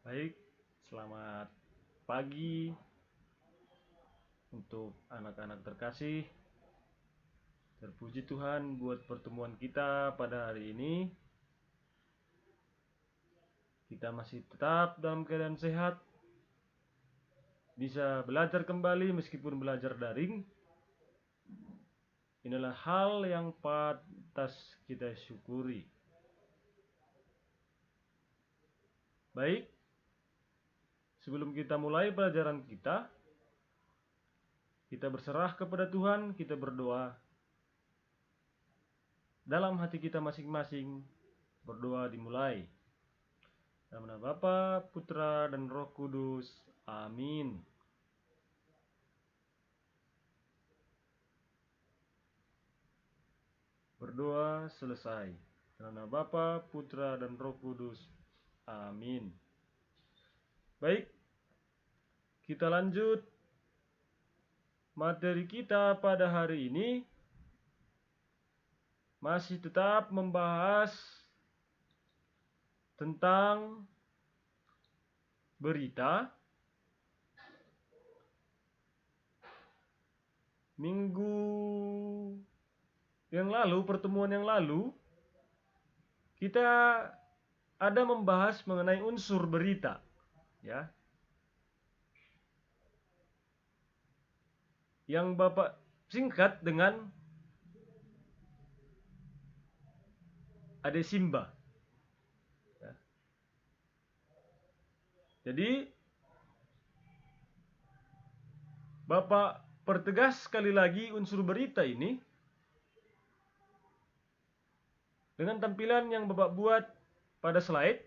Baik, selamat pagi untuk anak-anak terkasih. Terpuji Tuhan buat pertemuan kita pada hari ini. Kita masih tetap dalam keadaan sehat, bisa belajar kembali meskipun belajar daring. Inilah hal yang pantas kita syukuri. Baik, sebelum kita mulai pelajaran kita berserah kepada Tuhan, kita berdoa dalam hati kita masing-masing. Berdoa dimulai. Dalam nama Bapa, Putra, dan Roh Kudus. Amin. Berdoa selesai. Dalam nama Bapa, Putra, dan Roh Kudus. Amin. Baik, kita lanjut materi kita pada hari ini. Masih tetap membahas tentang berita. Minggu yang lalu, pertemuan yang lalu, kita ada membahas mengenai unsur berita, ya. Yang Bapak singkat dengan Adesimba. Ya. Jadi Bapak pertegas sekali lagi unsur berita ini dengan tampilan yang Bapak buat pada slide.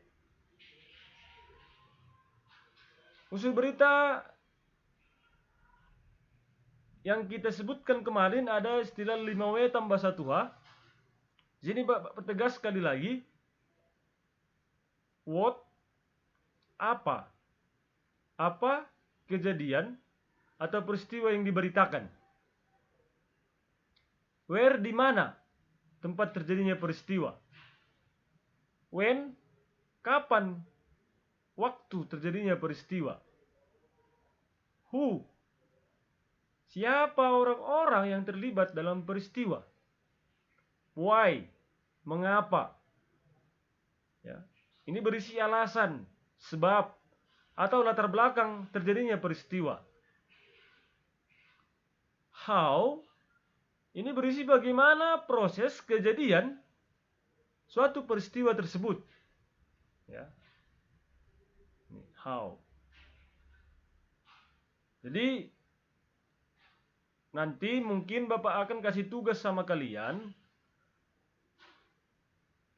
Unsur berita yang kita sebutkan kemarin ada istilah 5W tambah 1H. Sini Bapak pertegas sekali lagi. What? Apa? Apa kejadian atau peristiwa yang diberitakan? Where, di mana tempat terjadinya peristiwa? When, kapan waktu terjadinya peristiwa? Who, siapa orang-orang yang terlibat dalam peristiwa? Why, mengapa? Ya, ini berisi alasan, sebab, atau latar belakang terjadinya peristiwa. How, ini berisi bagaimana proses kejadian suatu peristiwa tersebut. Ya. How. Jadi nanti mungkin Bapak akan kasih tugas sama kalian.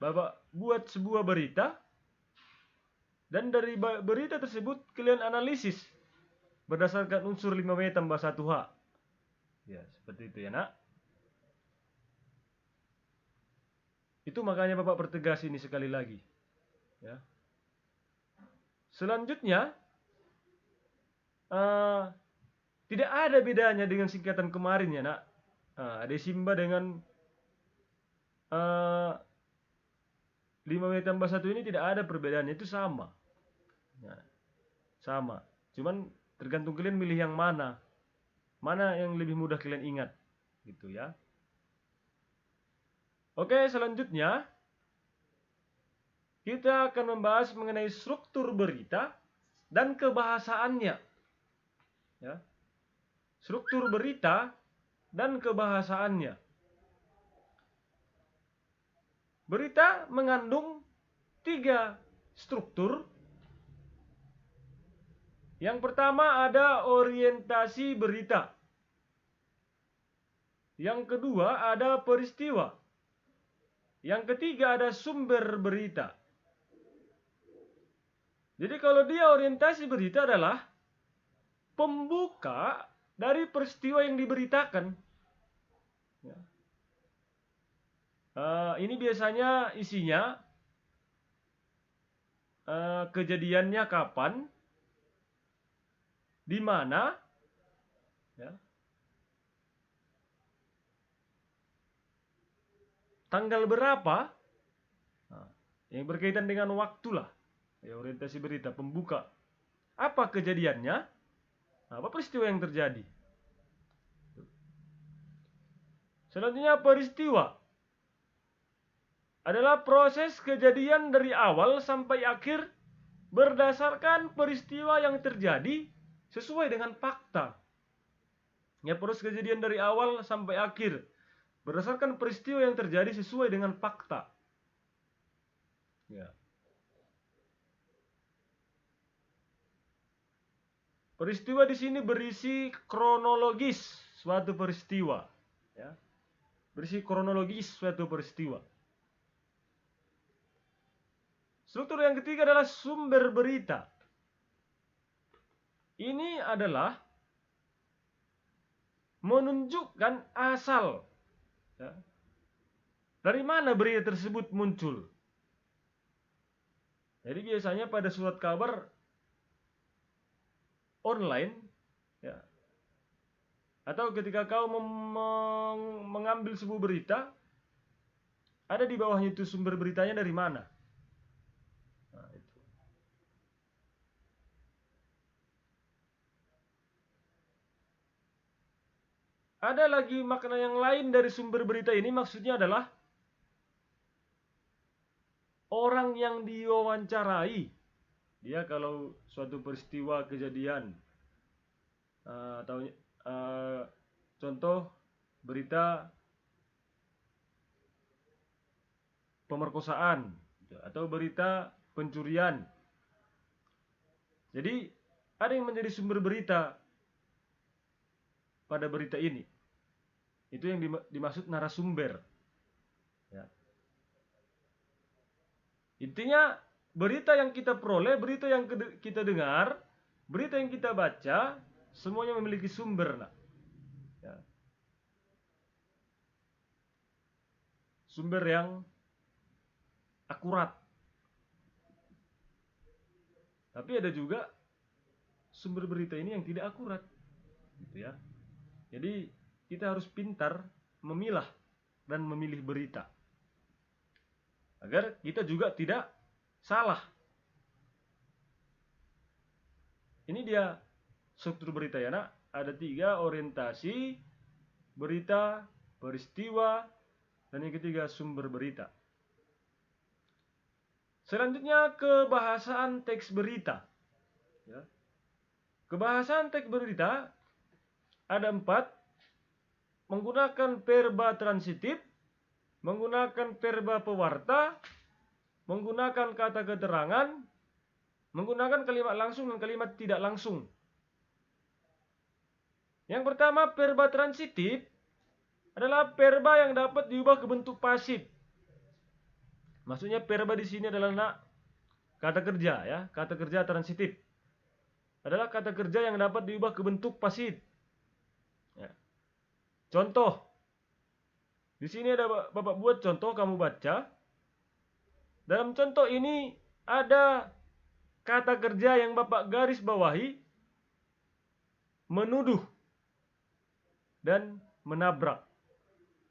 Bapak buat sebuah berita, dan dari berita tersebut kalian analisis berdasarkan unsur 5W tambah 1H. Ya, seperti itu ya, Nak. Itu makanya Bapak pertegas ini sekali lagi. Ya. Selanjutnya, tidak ada bedanya dengan singkatan kemarin ya, Nak. Adesimba dengan 5W tambah 1 ini tidak ada perbedaannya, itu sama. Ya, sama. Cuman tergantung kalian milih yang mana. Mana yang lebih mudah kalian ingat. Gitu ya. Oke, selanjutnya kita akan membahas mengenai struktur berita dan kebahasaannya. Ya. Struktur berita dan kebahasaannya. Berita mengandung 3 struktur. Yang pertama ada orientasi berita. Yang kedua ada peristiwa. Yang ketiga ada sumber berita. Jadi kalau dia orientasi berita adalah pembuka dari peristiwa yang diberitakan. Ya. Ini biasanya isinya kejadiannya kapan, di mana, ya, tanggal berapa, yang berkaitan dengan waktu lah. Ya, orientasi berita pembuka. Apa kejadiannya? Apa peristiwa yang terjadi? Selanjutnya peristiwa adalah proses kejadian dari awal sampai akhir berdasarkan peristiwa yang terjadi sesuai dengan fakta. Ya, proses kejadian dari awal sampai akhir berdasarkan peristiwa yang terjadi sesuai dengan fakta. Ya. Peristiwa di sini berisi kronologis suatu peristiwa, ya. Berisi kronologis suatu peristiwa. Struktur yang ketiga adalah sumber berita. Ini adalah menunjukkan asal, ya, dari mana berita tersebut muncul. Jadi biasanya pada surat kabar online, ya, atau ketika kau mengambil sebuah berita, ada di bawahnya itu sumber beritanya dari mana. Nah, itu. Ada lagi makna yang lain dari sumber berita ini, maksudnya adalah orang yang diwawancarai. Dia kalau suatu peristiwa kejadian atau contoh berita pemerkosaan atau berita pencurian. Jadi ada yang menjadi sumber berita pada berita ini. Itu yang dimaksud narasumber. Ya. Intinya berita yang kita peroleh, berita yang kita dengar, berita yang kita baca, semuanya memiliki sumber. Nah. Ya. Sumber yang akurat. Tapi ada juga sumber berita ini yang tidak akurat, gitu ya. Jadi kita harus pintar memilah dan memilih berita agar kita juga tidak salah. Ini dia struktur berita ya nak. Ada 3: orientasi, berita, peristiwa, dan yang ketiga sumber berita. Selanjutnya kebahasaan teks berita. Ya. Kebahasaan teks berita ada 4: menggunakan verba transitif, menggunakan verba pewarta, menggunakan kata keterangan, menggunakan kalimat langsung dan kalimat tidak langsung. Yang pertama, verba transitif adalah verba yang dapat diubah ke bentuk pasif. Maksudnya verba di sini adalah kata kerja, ya, kata kerja transitif adalah kata kerja yang dapat diubah ke bentuk pasif. Ya. Contoh, di sini ada Bapak buat contoh, kamu baca. Dalam contoh ini ada kata kerja yang Bapak garis bawahi, menuduh dan menabrak.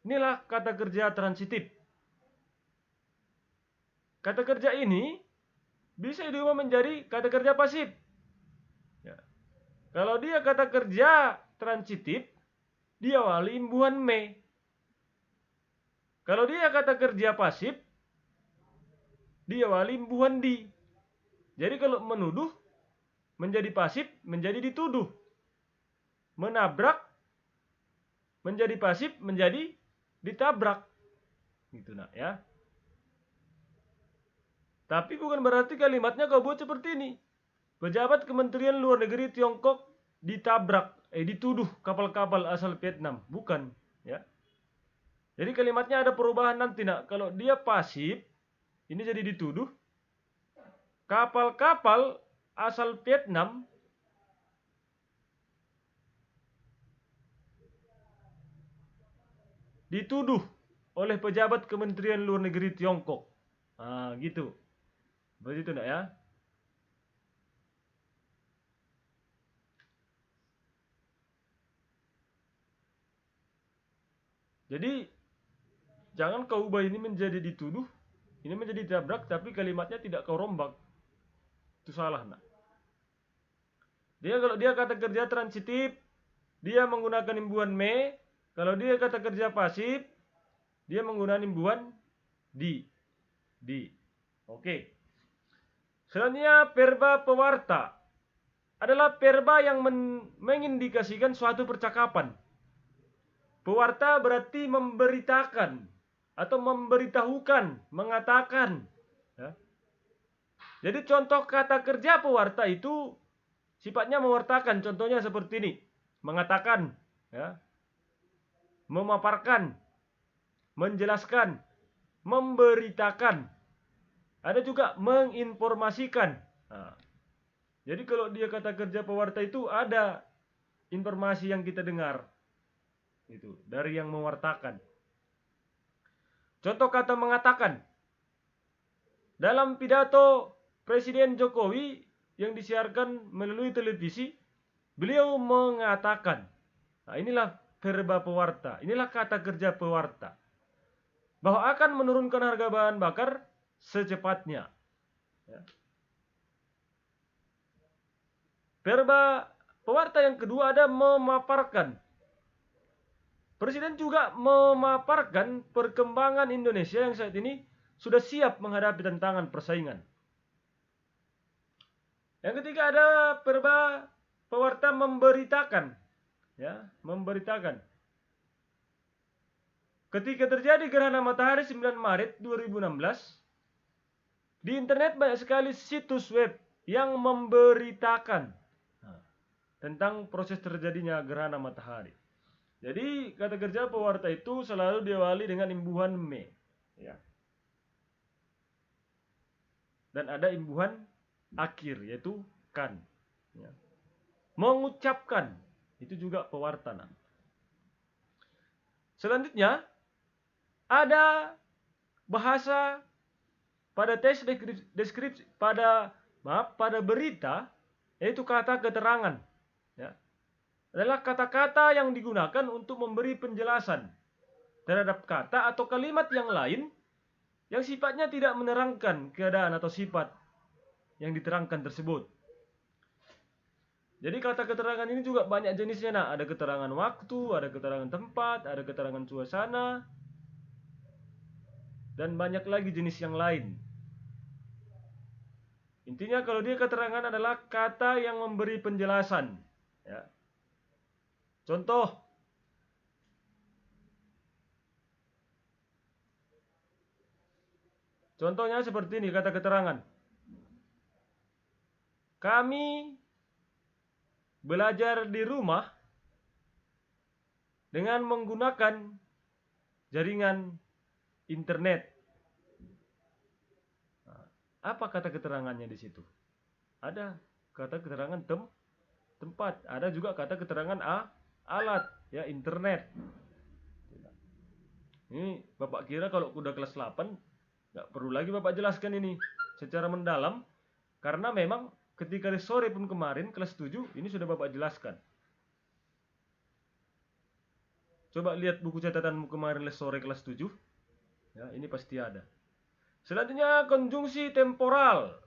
Inilah kata kerja transitif. Kata kerja ini bisa diubah menjadi kata kerja pasif. Ya. Kalau dia kata kerja transitif, diawali imbuhan me. Kalau dia kata kerja pasif, diawali imbuhan di. Jadi kalau menuduh menjadi pasif, menjadi dituduh. Menabrak menjadi pasif, menjadi ditabrak. Gitu nak ya. Tapi bukan berarti kalimatnya kau buat seperti ini. Pejabat Kementerian Luar Negeri Tiongkok dituduh kapal-kapal asal Vietnam. Bukan, ya. Jadi kalimatnya ada perubahan nanti nak. Kalau dia pasif, ini jadi dituduh. Kapal-kapal asal Vietnam dituduh oleh pejabat Kementerian Luar Negeri Tiongkok. Nah, gitu. Begitu enggak ya? Jadi jangan kau ubah ini menjadi dituduh, ini menjadi ditabrak, tapi kalimatnya tidak kau rombak. Itu salah, nak. Kalau dia kata kerja transitif, dia menggunakan imbuhan me. Kalau dia kata kerja pasif, dia menggunakan imbuhan di. Oke. Selanjutnya verba pewarta adalah verba yang mengindikasikan suatu percakapan. Pewarta berarti memberitakan atau memberitahukan, mengatakan. Ya. Jadi contoh kata kerja pewarta itu sifatnya mewartakan. Contohnya seperti ini, mengatakan, ya, memaparkan, menjelaskan, memberitakan. Ada juga menginformasikan. Nah, jadi kalau dia kata kerja pewarta itu ada informasi yang kita dengar. Itu dari yang mewartakan. Contoh kata mengatakan. Dalam pidato Presiden Jokowi yang disiarkan melalui televisi, beliau mengatakan. Nah, inilah verba pewarta. Inilah kata kerja pewarta. Bahwa akan menurunkan harga bahan bakar secepatnya. Ya. Verba pewarta yang kedua ada memaparkan. Presiden juga memaparkan perkembangan Indonesia yang saat ini sudah siap menghadapi tantangan persaingan. Yang ketiga ada verba pewarta memberitakan. Ya, memberitakan. Ketika terjadi gerhana matahari 9 Maret 2016, di internet banyak sekali situs web yang memberitakan tentang proses terjadinya gerhana matahari. Jadi kata kerja pewarta itu selalu diawali dengan imbuhan me. Ya. Dan ada imbuhan akhir yaitu kan. Ya. Mengucapkan itu juga pewarta. Selanjutnya ada bahasa pada teks deskripsi pada berita yaitu kata keterangan. Ya. Adalah kata-kata yang digunakan untuk memberi penjelasan terhadap kata atau kalimat yang lain yang sifatnya tidak menerangkan keadaan atau sifat yang diterangkan tersebut. Jadi kata keterangan ini juga banyak jenisnya. Nah, ada keterangan waktu, ada keterangan tempat, ada keterangan suasana, dan banyak lagi jenis yang lain. Intinya kalau dia keterangan adalah kata yang memberi penjelasan. Ya. Contoh. Contohnya seperti ini kata keterangan. Kami belajar di rumah dengan menggunakan jaringan internet. Apa kata keterangannya di situ? Ada kata keterangan tempat, ada juga kata keterangan alat, ya, internet. Ini Bapak kira kalau udah kelas 8 nggak perlu lagi Bapak jelaskan ini secara mendalam, karena memang ketika sore pun kemarin kelas 7 ini sudah Bapak jelaskan. Coba lihat buku catatanmu kemarin les sore kelas 7. Ya, ini pasti ada. Selanjutnya konjungsi temporal.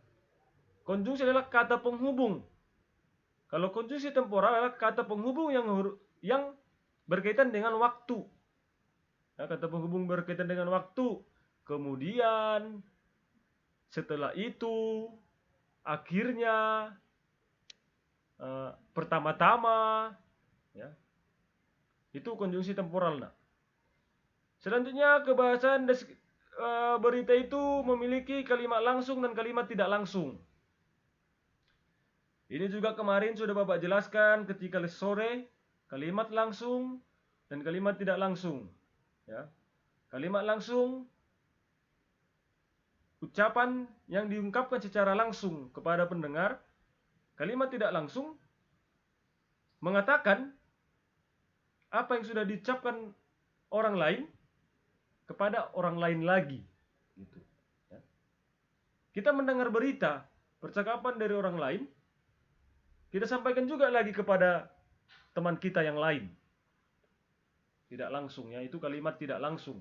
Konjungsi adalah kata penghubung. Kalau konjungsi temporal adalah kata penghubung yang berkaitan dengan waktu. Ya, kata penghubung berkaitan dengan waktu. Kemudian, setelah itu, akhirnya, pertama-tama, ya. Itu konjungsi temporal. Nah. Selanjutnya kebahasan berita itu memiliki kalimat langsung dan kalimat tidak langsung. Ini juga kemarin sudah Bapak jelaskan ketika les sore, kalimat langsung dan kalimat tidak langsung. Ya. Kalimat langsung, ucapan yang diungkapkan secara langsung kepada pendengar. Kalimat tidak langsung mengatakan apa yang sudah diucapkan orang lain kepada orang lain lagi. Gitu. Ya. Kita mendengar berita, percakapan dari orang lain, kita sampaikan juga lagi kepada teman kita yang lain. Tidak langsung, ya, itu kalimat tidak langsung.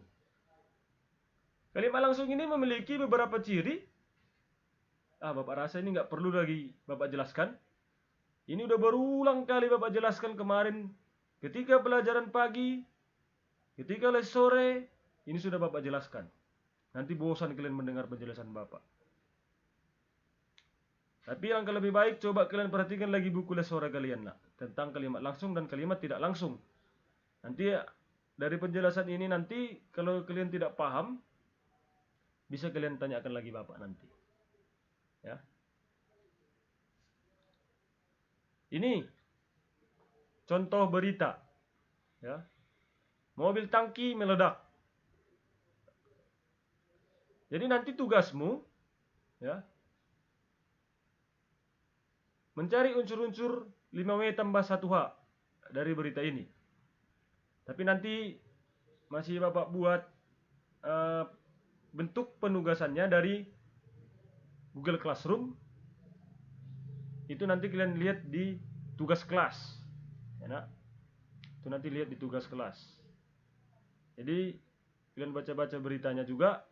Kalimat langsung ini memiliki beberapa ciri. Bapak rasa ini nggak perlu lagi Bapak jelaskan. Ini udah berulang kali Bapak jelaskan kemarin ketika pelajaran pagi, ketika les sore, ini sudah Bapak jelaskan. Nanti bosan kalian mendengar penjelasan Bapak. Tapi langkah lebih baik coba kalian perhatikan lagi buku les sore kalian nak, tentang kalimat langsung dan kalimat tidak langsung. Nanti dari penjelasan ini nanti kalau kalian tidak paham, bisa kalian tanyakan lagi Bapak nanti. Ya. Ini contoh berita. Ya. Mobil tangki meledak. Jadi nanti tugasmu, ya, mencari unsur-unsur 5W tambah 1H dari berita ini. Tapi nanti masih Bapak buat bentuk penugasannya dari Google Classroom. Itu nanti kalian lihat di tugas kelas. Ya, nak? Itu nanti lihat di tugas kelas. Jadi kalian baca-baca beritanya juga,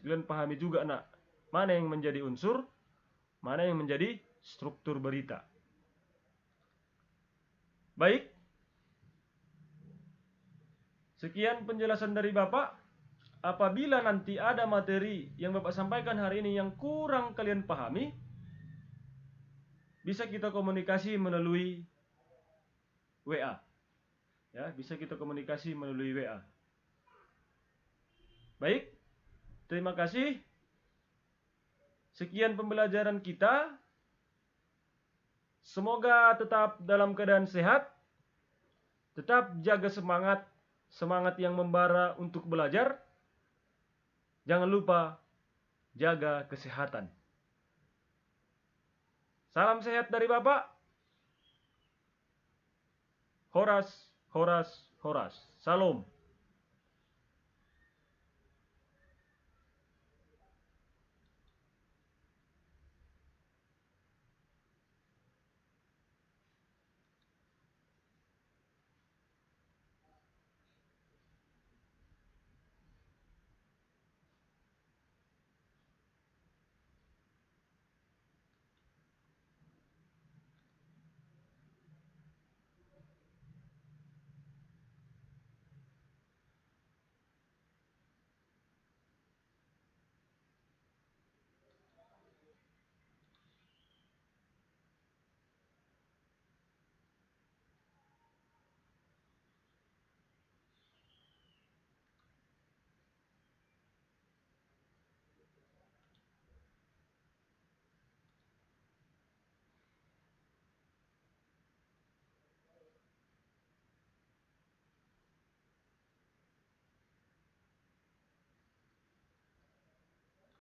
kalian pahami juga nak, mana yang menjadi unsur, mana yang menjadi struktur berita. Baik. Sekian penjelasan dari Bapak. Apabila nanti ada materi yang Bapak sampaikan hari ini yang kurang kalian pahami, bisa kita komunikasi melalui WA. Ya, bisa kita komunikasi melalui WA. Baik. Terima kasih. Sekian pembelajaran kita. Semoga tetap dalam keadaan sehat. Tetap jaga semangat, semangat yang membara untuk belajar. Jangan lupa jaga kesehatan. Salam sehat dari Bapak. Horas, horas, horas. Salam.